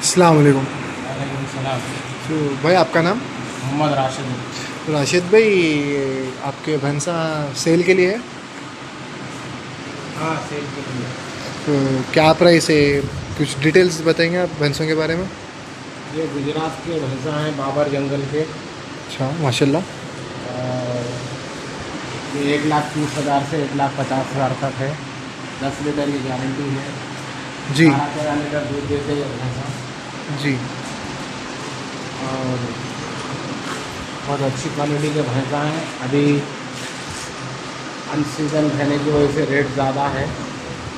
अस्सलाम वालेकुम। वालेकुम सलाम। तो भाई आपका नाम? मोहम्मद राशिद। तो राशिद भाई, आपके भैंसा सेल के लिए है? हाँ, सेल के लिए। तो क्या प्राइस है? कुछ डिटेल्स बताएंगे आप भैंसों के बारे में? ये गुजरात के भैंसा हैं, बाबर जंगल के। अच्छा, माशाल्लाह। और ये 1,30,000 से 1,50,000 तक है। 10 लीटर की गारंटी है। जी 12-13 लीटर दूध देते हैं भैंसा। जी। और बहुत अच्छी क्वालिटी के भैंसा हैं। अभी अनसीजन रहने की वजह से रेट ज़्यादा है।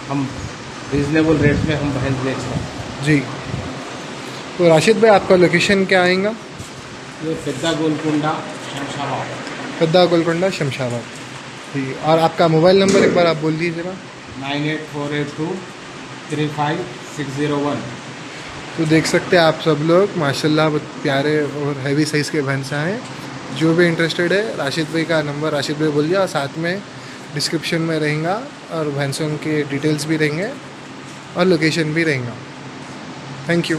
हम रीज़नेबल रेट में हम भैंस बेच रहे हैं। जी। तो राशिद भाई, आपका लोकेशन क्या आएगा? ये पेद्दा गोलकुंडा शमशाबाद। पेद्दा गोलकोंडा शमशाबाद। जी, और आपका मोबाइल नंबर एक बार आप बोल दीजिएगा। 9848235601। तो देख सकते हैं आप सब लोग, माशाल्लाह बहुत प्यारे और हैवी साइज़ के भैंसा हैं। जो भी इंटरेस्टेड है, राशिद भाई का नंबर राशिद भाई बोल दिया, और साथ में डिस्क्रिप्शन में रहेगा और भैंसों के डिटेल्स भी रहेंगे और लोकेशन भी रहेगा। Thank you.